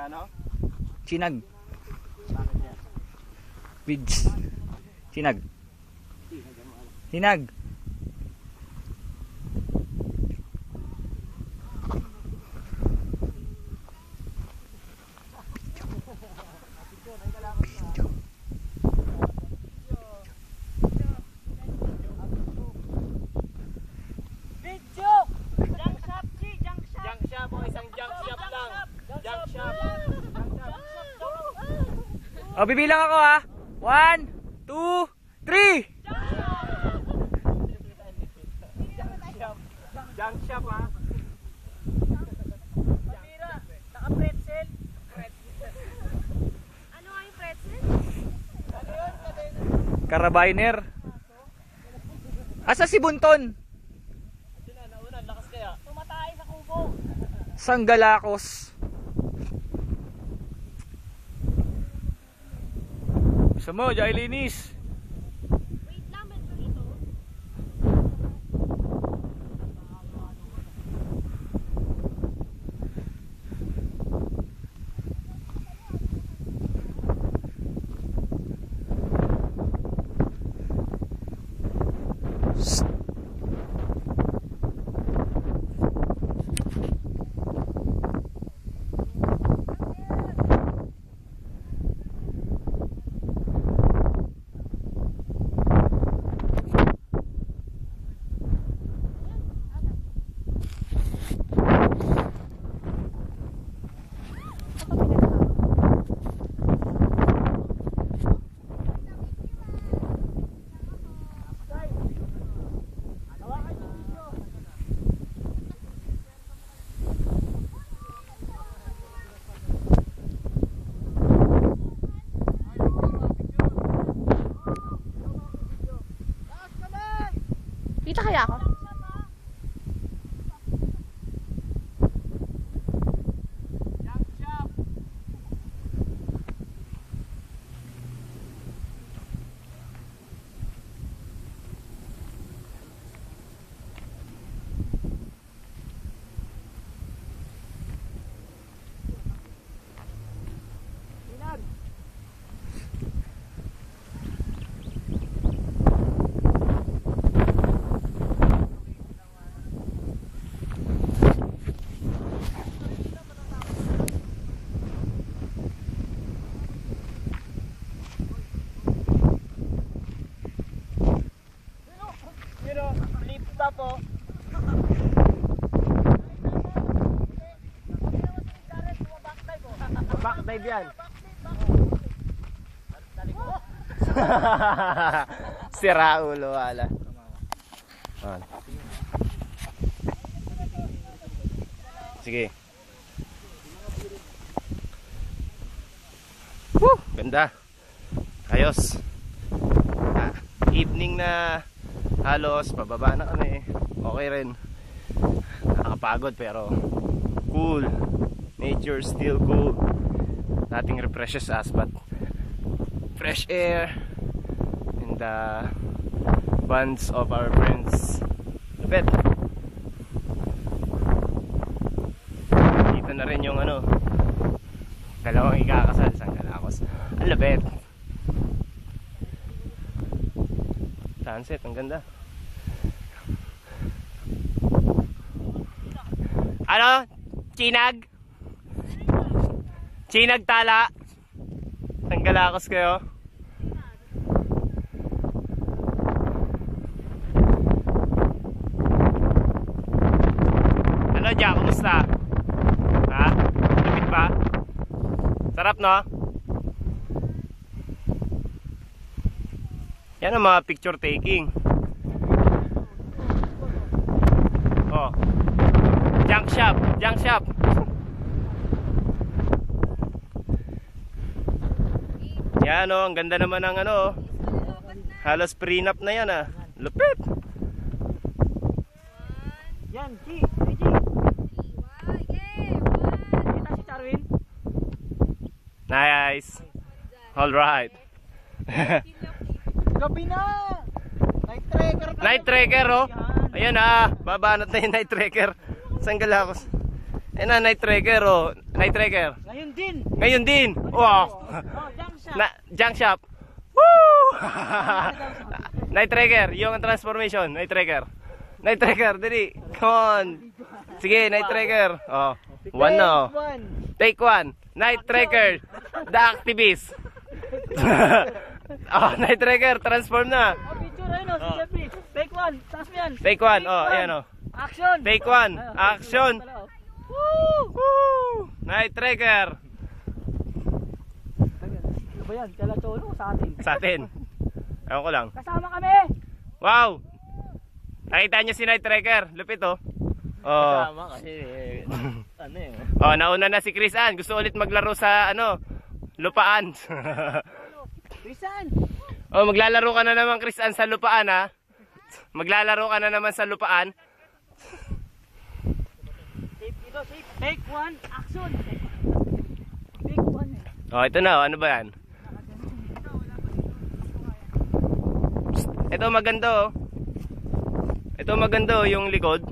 Ano? Chinag. Bakit yan? Vids. Chinag. Chinag. O, bibilang ako ha. 1, 2, 3. Junk shop ha. Pamira, naka-pretzel. Ano nga yung pretzel? Ano yun? Carabiner. Asa si Bunton? Sino nauna? Lakas kaya? Tumatay sa kubo. Sanggalakos. Gusto mo, Jailinis? Wait lang, medyo ito. Kita kaya ako? Backdive yan. Sira ulo wala. Sige. Ganda. Ayos. Evening na halos pababa na kami. Okay rin. Nakakapagod pero cool. Nature still cool. Nothing refreshes us but fresh air and the bunch of our friends. Lapit. Dito na rin yung ano, dalawang ikakasal sa Galacos. Ang lapit. Sunset, ang ganda. Ano? Chinag? Chinag tala. Ang Galacos kayo. Ano dyan? Kumusta? Ha? Lapit ba? Sarap no? Yan ang mga picture taking. Oh. Junk shop. Junk shop. Yan o, ang ganda naman ng ano. Halos prenup na yan ah. Lupit. Yan, G. G. Kita si Charwin. Nice. Alright. Gabi na. Night tracker. Night tracker oh. Ayan ah, babanat na yung night tracker. Saan Galacos? Ayun na, night tracker, oh. Night tracker. Ngayon din. Ngayon din. Wow. Oh, junk shot. Junk shop. Woo! Night tracker, yung transformation. Night tracker. Night tracker, dali. Come on. Sige, night tracker. Oh. One na, oh. Take one. Night tracker. The activist. Oh, night tracker, transform na. Oh, picture ayun, oh, si Jeffrey. Take one. Taas mo yan. Take one. Oh, ayan, oh. Action. Take one. Action. Woo! Woo! Night tracker. Ano ba yan? Kala Cholo sa atin. Sa atin. Ewan ko lang. Kasama kami. Wow! Nakita niyo si night tracker. Lupit, oh. Oh. Kasama kasi ano eh. Oh, nauna na si Chris Ann. Gusto ulit maglaro sa ano, lupaan. Chrisan. Oh, maglalaro ka na naman, Chris Ann, sa lupaan, ha. Maglalaro ka na naman sa lupaan. Safe dito, safe. Take one. Action. Take one. Oh, ito na, oh. Ano ba yan? Ito maganda, oh. Ito maganda, oh, yung likod.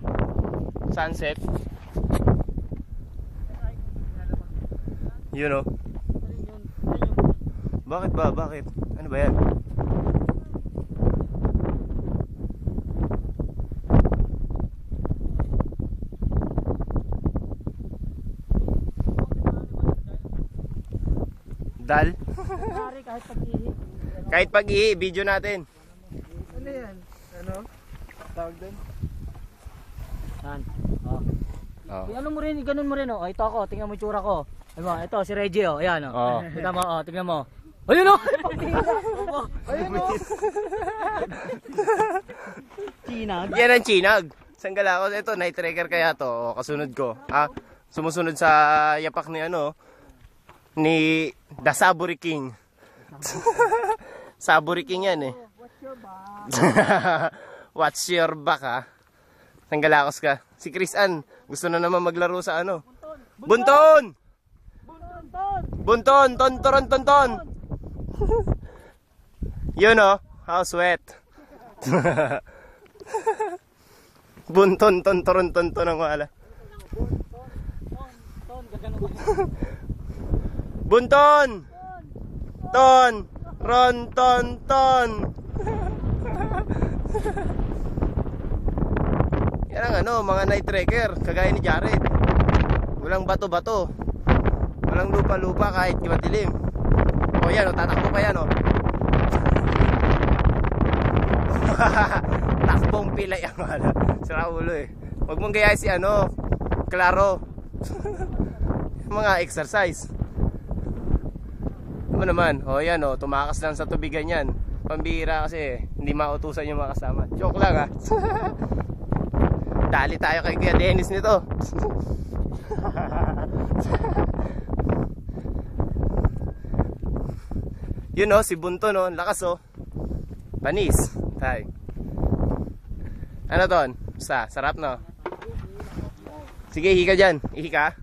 Sunset. Yun, oh. Bakit ba? Bakit? Ano ba yan? Dal? Sorry, kahit pag-ihi. Kahit pag-ihi, video natin. Ano yan? Ano? Tawag doon? Saan? Oh. Oh. Ano mo rin, ganun mo rin, oh. Ito ako, tingnan mo yung tsura ko. Ano, ito, si Reggie, oh. Ayan, oh. Oh. Tingnan mo, oh. Tingnan mo. Ayun, oh! Ayun, oh! Chinag? Yan ang chinag. Sanggalakos. Ito, night tracker kaya to. O, kasunod ko. Ah, sumusunod sa yapak ni ano, ni The Saburi King. Saburi King yan, eh. What's your back? What's your back, ha? Sanggalakos ka. Si Chris Ann, gusto na naman maglaro sa ano. Bunton! Bunton! Tontoron tonton! Yun, oh. How sweat. Bunton, tontoron tonton ang wala. Bunton! Ton! Ron, ton, ton! Yan ang ano, mga night tracker, kagaya ni Jared. Walang bato-bato. Walang lupa-lupa kahit madilim. O yan, o, tatakbo pa yan, o. Takbong pilay ang wala. Sira ulo, eh. Huwag mong gayahin si ano, Claro. Mga exercise. Ano naman? O yan, o, tumakas lang sa tubigan yan. Pambihira kasi, hindi mautusan yung mga kasama. Joke lang, ha. Dali tayo kay Kuya Dennis nito. Yun, o, si Bunto, no, lakas, o. Panis. Tay. Ano ton? Sarap, no? Sige, ihi ka dyan. Ihi ka.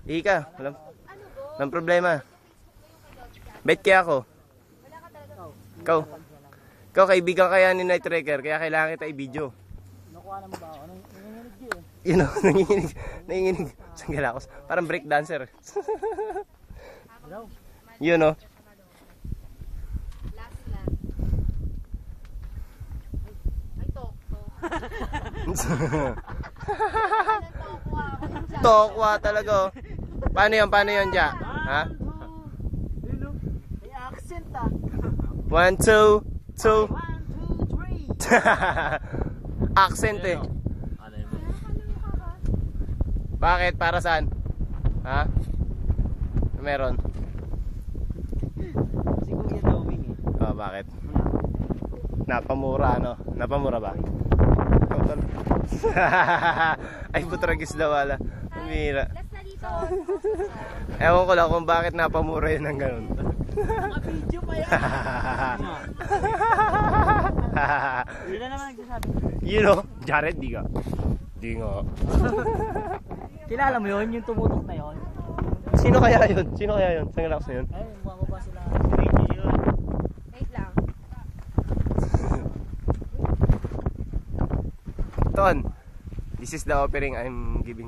Ihi ka. Walang problema. Bet kaya ako. Ikaw kaibigan kaya ni night tracker, kaya kailangan kita i-video. Nakuha na mo ba ako? Nanginginig yun, eh. You know, nanginginig. Sanggalakos. Parang break dancer. You know. Tokwa talaga, oh. Paano yun, Ja? Ha? May accent, ah. 1, 2, 2. 1, 2, 3. Accent, eh. Bakit? Para saan? Ha? Meron? Si Kuya Doming, eh. Oh, bakit? Napamura, ano? Napamura ba? Ay, putragis daw wala. Mira. Ewan ko lang kung bakit napamura yun ng ganun. Mga video pa yan. Yun na naman nagsasabi. You know, Jared, di ka? Di nga. Kilala mo yun? Yung tumutok na yun? Sino kaya yun? Sanggalakos na yun? Ay, mukha ko ba sila? Reggie yun. Wait lang. Ton, this is the offering I'm giving